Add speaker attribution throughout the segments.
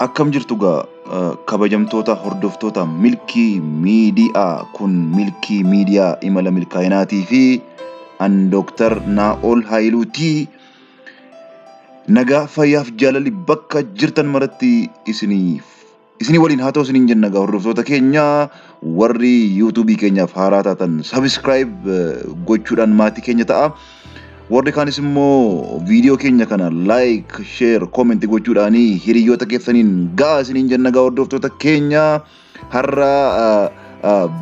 Speaker 1: Akkam jirtu kabajamtoota hordoftoota Milkii Miidiyaa. Kun Milkii Miidiyaa imala milkaa'inaatii fi an Dooktar Naa'ol Haayiluutii. Nagaa fayyaaf jaalalli bakka jirtan maratti isinii waliin haa ta'u isiniin jenna hordoftoota keenya. Warri yuutuubii keenyaaf haaraa taatan sabiskiraayib gochuudhaan maatii keenya ta'a. Warri kaanis immoo viidiyoo keenya kana laayik, sheer, koomentii gochuudhaan hiriyoota keessaniin ga'a isiniin jenna hordoftoota keenya. Har'a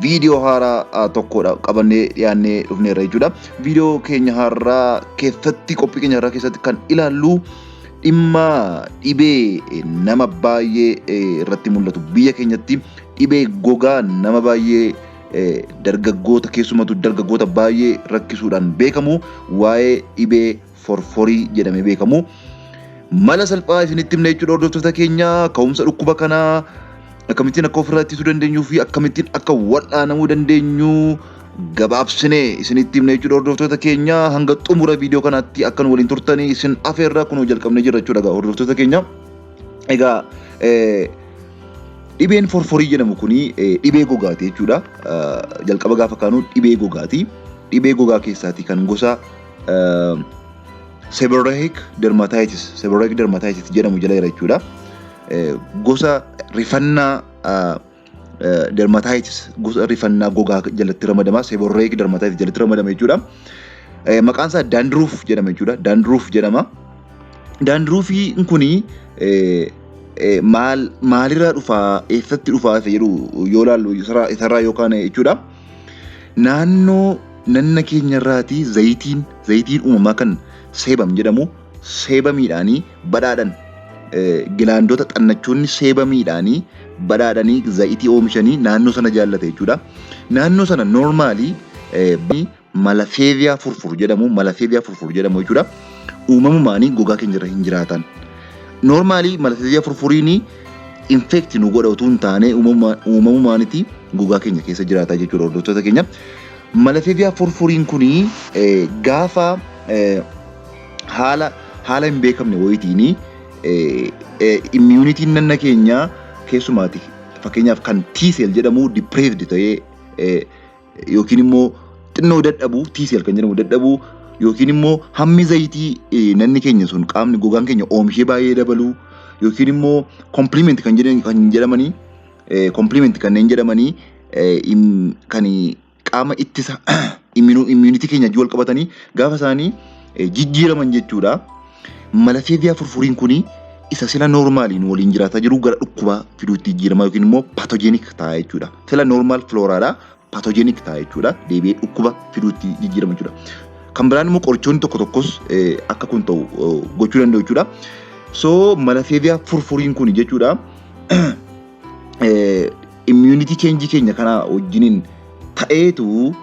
Speaker 1: viidiyoo haaraa tokkodha qabannee dhiyaannee dhufneerra jechuudha. Viidiyoo keenya har'aa keessatti qophii keenya har'aa keessatti kan ilaallu dhimma dhibee nama baay'ee irratti mul'atu biyya keenyatti dhibee gogaa nama baay'ee dargaggoota keessumatu dargaggoota baay'ee rakkisuudhaan beekamu waa'ee dhibee forforii jedhamee beekamu. Mala salphaa isinitti himna jechuudha hordoftoota keenya. Ka'umsa dhukkuba kanaa akkamittiin akka ofirraa ittisuu dandeenyuu fi akkamittiin akka wal'aanamuu dandeenyu gabaabsinee isinitti himna jechuudha hordoftoota keenya. Hanga xumura viidiyoo kanaatti akka nu waliin turtanii isin afeerraa kunoo jalqabnee jirra jechuudha hordoftoota keenya. Egaa dhibeen forforii jedhamu kuni dhibee gogaati jechuudha. Jalqaba gaafa kaanu dhibee gogaati. Dhibee gogaa keessaati kan gosa seborrheic dermatitis jedhamu jala jira jechuudha. Gosa rifannaa dermatitis gosa rifannaa gogaa jalatti ramadama. Seborrheic dermatitis jalatti ramadama jechuudha. Maqaan isaa dandruuf jedhama jechuudha. Dandruuf jedhama. Dandruufiin kuni maalirraa dhufaa, eessatti dhufaa isa jedhu yoo ilaallu isarraa yookaan jechuudha. Naannoo nanna keenyarraati zayitiin uumamaa kan seebam jedhamu seebamiidhaanii badhaadhan gilaandoota xannachoonni seebamiidhaanii badhaadhanii zayitii oomishanii naannoo sana jaallate jechuudha. Naannoo sana noormaalii malaseeviyaa furfur jedhamu jechuudha. Uumamumaanii gogaa keenyarra hin jiraatan. Normally malaseeviyaa furfuriin infekti nu godha utuu hin taane uumamumaaniti gogaa keenya keessa jiraata jechuudha hordoftoota keenya. Malaseeviyaa furfuriin kuni gaafa haala hin beekamne wayitiin immuunitiin nanna keenya keessumaati fakkeenyaaf kan T-cell jedhamu depraved ta'ee yookiin immoo xinnoo dadhabu T-cell kan jedhamu dadhabu yookiin immoo hammi zayitii nanni keenya sun qaamni gogaan keenya oomishee baay'ee dabalu yookiin immoo compliment kanneen jedhamanii kan qaama ittisa immunity keenya wal qabatanii gaafa isaanii jijjiiraman jechuudha. Malaseeviyaa furfuriin kuni isa sila noormaaliin waliin jiraataa jiru gara dhukkubaa fiduutti jijjiirama yookiin immoo paatoojenik ta'a jechuudha. Sila noormaal filooraadhaa paatoojenik ta'a jechuudha. Deebi'ee dhukkuba fiduutti jijjiirama jechuudha. Kan biraan immoo qorichoonni tokko tokkos akka kun ta'u gochuu danda'u jechuudha. So malaseeviyaa furfuriin kun jechuudha immunity change keenya kana wajjiniin ta'eetu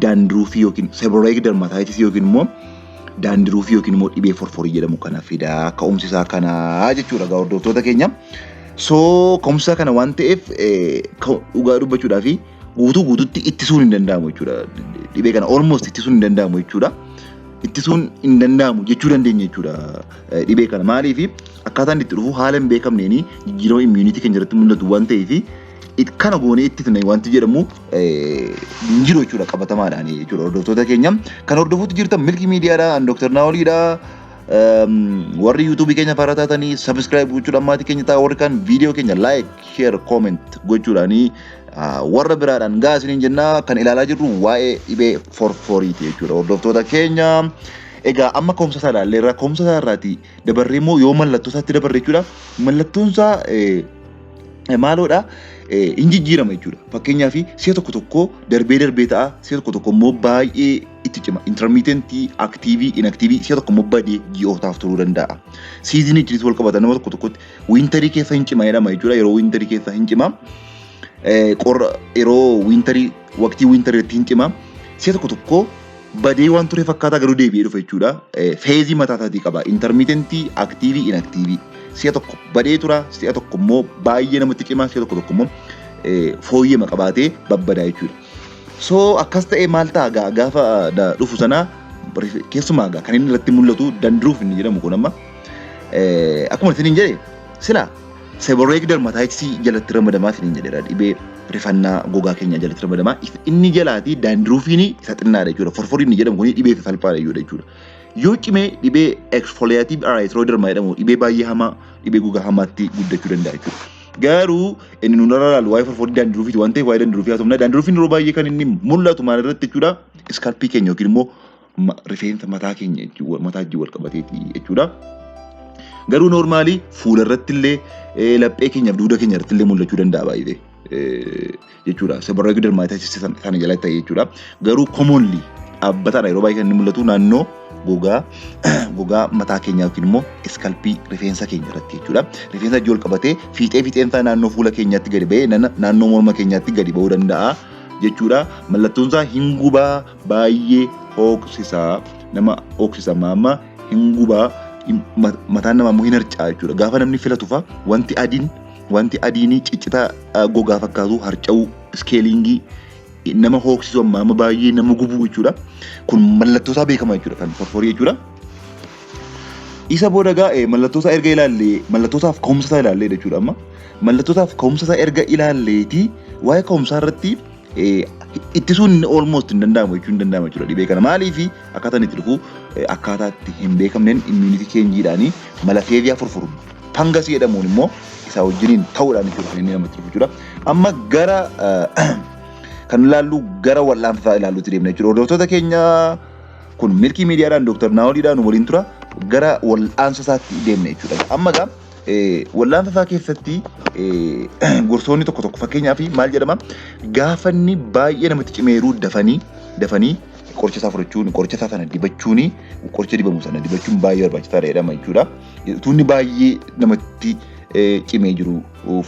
Speaker 1: dandruufii yookiin seborrheic dermatitis yookiin immoo dandruufii yookiin immoo dhibee forforii jedhamu kana fidaa ka'umsi isaa kana jechuudha hordoftoota keenya. So ka'umsa kana waan ta'eef dhugaa dubbachuudhaa fi guutuutti ittisuun hin danda'amu jechuudha. Dhibee kana almost ittisuun hin danda'amu jechuudha. Ittisuun hin danda'amu jechuu dandeenya jechuudha dhibee kana. Maaliif akkaataan itti dhufu haala hin beekamneen jijjiirama immuunitii keenya irratti mul'atu waan ta'eef kana goonee ittisna wanti jedhamu hin jiru jechuudha qabatamaadhaan jechuudha hordoftoota keenya. Kan hordofuutti jirtan Milkii Miidiyaadha. An Dooktar Naa'oliidha. Warri yuutuubii keenya faaraa taatanii sabiskiraayib gochuudhaan maatii keenya ta'a. Warri kaan viidiyoo keenya laayik, sheer, kooment gochuudhaanii warra biraadhaan ga'a isiniin jenna. Kan ilaalaa jirru waa'ee dhibee forforiiti jechuudha hordoftoota keenya. Egaa amma ka'umsa isaa ilaalleerra. Ka'umsa isaa irraati dabarree immoo yoo mallattoo isaatti dabarre jechuudha. Mallattoon isaa maaloodha? Hin jijjiirama jechuudha. Fakkeenyaaf si'a tokko darbee ta'a. Si'a tokko immoo baay'ee itti cima. Intermittentii, aktiivii, inaktiivii si'a tokko immoo badee ji'ootaaf turuu danda'a. Siizinii jiris wal qabata nama tokkotti wiintarii keessa hin cima jedhama jechuudha. Yeroo wiintarii keessa hin cima. Yeroo wiintarii waqtii wiintariitti hin cima. Si'a tokko badee waan ture fakkaataa garuu deebi'ee dhufa jechuudha. Feezii mataa isaatii qaba. Intermittentii, aktiivii, inaktiivii. Si'a tokko badee tura, si'a tokko immoo baay'ee namatti cimaa, si'a tokko immoo fooyyema qabaatee babbadaa jechuudha. So akkas ta'ee maal ta'a gaafa dhufu sana keessumaa kan inni irratti mul'atu dandruuf inni jedhamu kun amma akkuma isiniin jedhe Sila seborreek dermataayitisii jalatti ramadamaa isiniin jedheera dhibee rifannaa gogaa keenya jalatti ramadamaa inni jalaati daandiruufiin isa xinnaadha jechuudha. Forforii inni jedhamu kun dhibee salphaadha jechuudha. Yoo cimee dhibee exfoliative erythroderma jedhamu dhibee baay'ee hamaa dhibee gogaa hamaatti guddachuu danda'a jechuudha. Garuu inni nuun ilaalu waa'ee forforii daandiruufiiti waan ta'eef waa'ee daandiruufii haasofna. Daandiruufiin yeroo baay'ee kan inni mul'atu maal irratti jechuudha iskalpii keenya yookiin immoo rifeensa mataa keenya mataa wajjin wal qabateeti jechuudha. Garuu normaalii fuula irratti illee laphee keenyaaf duuda keenya irratti illee mul'achuu danda'a baay'ee jechuudha. Seborreek dermaatitis sana jalatti ta'e jechuudha. Garuu commonly dhaabbataadha yeroo baay'ee kan inni mul'atu naannoo gogaa mataa keenyaa yookiin immoo iskalpii rifeensa keenya irratti jechuudha. Rifeensa wajjin wal qabatee fiixeen isaa naannoo fuula keenyaatti gadi ba'ee naannoo morma keenyaatti gadi ba'uu danda'a jechuudha. Mallattoon isaa hin gubaa baay'ee hooqsisaa nama hooqsisa amma hin gubaa mataan namaa immoo hin harca'a jechuudha. Gaafa namni filatu fa'a wanti adiin ciccitaa gogaa fakkaatu harca'uu iskeelingii nama hooqsisu amma baay'ee nama gubuu jechuudha. Kun mallattoo isaa beekamaa jechuudha kan forforii jechuudha. Isa booda mallattoo isaa erga ilaallee mallattoo isaaf ka'umsa isaa ilaallee jechuudha amma. Mallattoo isaaf ka'umsa isaa erga ilaalleeti waa'ee ka'umsaa irratti ittisuun almost hin danda'amu jechuun hin danda'amu jechuudha dhibee kana. Maaliif akkaataan itti dhufu akkaataa itti hin beekamneen immunity change'idhaanii malaseeviyaa furfuru fangasii jedhamuun immoo isaa wajjiniin ta'uudhaan jechuudha kan inni namatti dhufu jechuudha. Amma gara kan ilaallu gara wal'aansaa ilaalluutti deemna jechuudha. Hordoftoota keenya kun milkii miidiyaadhaan Dr. Naa'oliidhaan waliin tura gara wal'aansa isaatti deemna jechuudha. Amma wal'aansa isaa keessatti gorsoonni tokko fakkeenyaaf maal jedhama gaafanni baay'ee namatti cimeeruu dafanii qoricha isaa fudhachuun qoricha isaa sana dibachuun qoricha dibamu sana dibachuun baay'ee barbaachisaadha jedhama jechuudha. Tuunni baay'ee namatti cimee jiru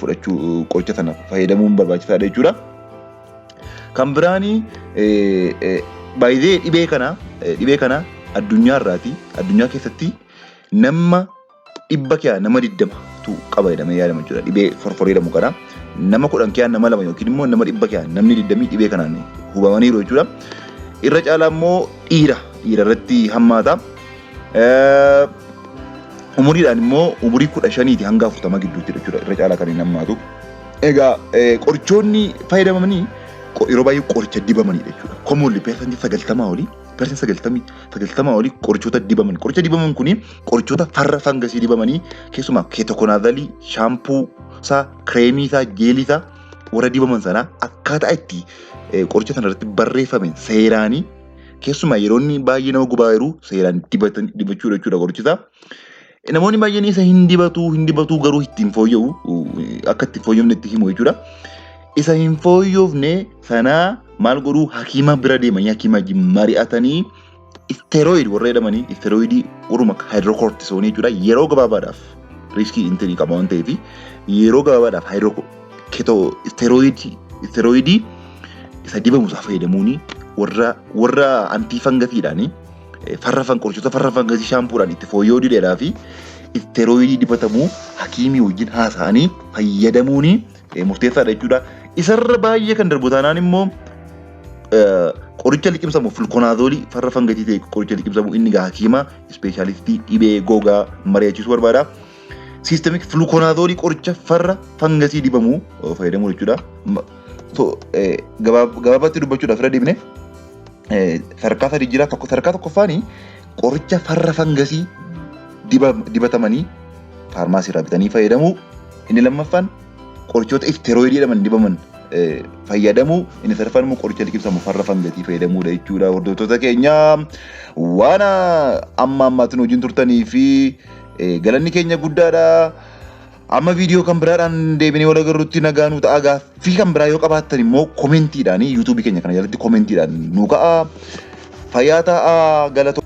Speaker 1: fudhachuu qoricha sana fayyadamuun barbaachisaadha jechuudha. Kan biraanii baay'ee dhibee kana addunyaa keessatti nama 100 nama 20tu qaba jedhamee yaadama jechuudha. Dhibee forforii jedhamu kana nama 10 nama 2 yookiin immoo nama 100 namni 20 dhibee kanaan hubamaniiru jechuudha. Irra caalaa immoo dhiira irratti hammaata. Umuriidhaan immoo umurii 15 hanga 40 gidduutti jechuudha irra caalaa kan hin hammaatu. Egaa qorichoonni fayyadamanii yeroo baay'ee qoricha dibamanidha jechuudha. Commonly percentage 90 olii qorichoota dibaman. Qoricha dibaman kuni qorichoota farra fangasii dibamanii keessumaa keetokonaazalii, shaampuu isaa, kireemii isaa, jeelii isaa warra dibaman sana akkaataa itti qoricha sana irratti barreeffame seeraanii keessumaa yeroo inni baay'ee nama gubaa jiru seeraan dibachuudha jechuudha qorichisaa. Namoonni baay'een isa hin dibatu garuu ittiin fooyya'u akka ittiin fooyya'amne itti himu jechuudha. Isa hin fooyyofne sana maal godhuu hakiima bira deemanii hakiima mari'atanii isteeroid warra jedhamanii isteeroidii warruma haayidrookortisoonii jechuudha yeroo gabaabaadhaaf riiskii intalii qaba waan ta'eef yeroo gabaabaadhaaf isteeroidii isa dibamu isaa fayyadamuuni warra antii fangasiidhaanii qorichoota farra fangasii shaampuudhaan itti fooyya'uu dideedhaa fi isteeroidii dibatamuu hakiimii wajjin haasa'anii fayyadamuuni murteessaadha jechuudha. Isarra baay'ee kan darbu taanaan immoo qoricha liqimsamu fulkonaazolii farra fangasii ta'e qoricha liqimsamu inni hakiima ispeeshaalistii dhibee gogaa mari'achiisuu barbaada. Siistemik fulkonaazolii qoricha farra fangasii dibamu fayyadamuu jechuudha. Gabaabatti dubbachuudhaaf irra deemne sadarkaa 3 jira. Sadarkaa tokkoffaanii qoricha farra fangasii dibatamanii faarmaasii irraa bitanii fayyadamuu. Inni lammaffaan qorichoota isteeroidii jedhaman dibaman fayyadamuu. Inni sadaffaan immoo qoricha liqimsamu farra fangasii fayyadamuudha jechuudha. Hordoftoota keenya waan amma ammaatiin wajjin turtanii fi galanni keenya guddaadha. Amma viidiyoo kan biraadhaan deebinee wal agarruutti nagaanuu ta'a. Gaaffii kan biraa yoo qabaattan immoo koomentiidhaan yuutuubii keenya kana jalatti koomentiidhaan nuu ka'a. Fayyaa ta'a galata.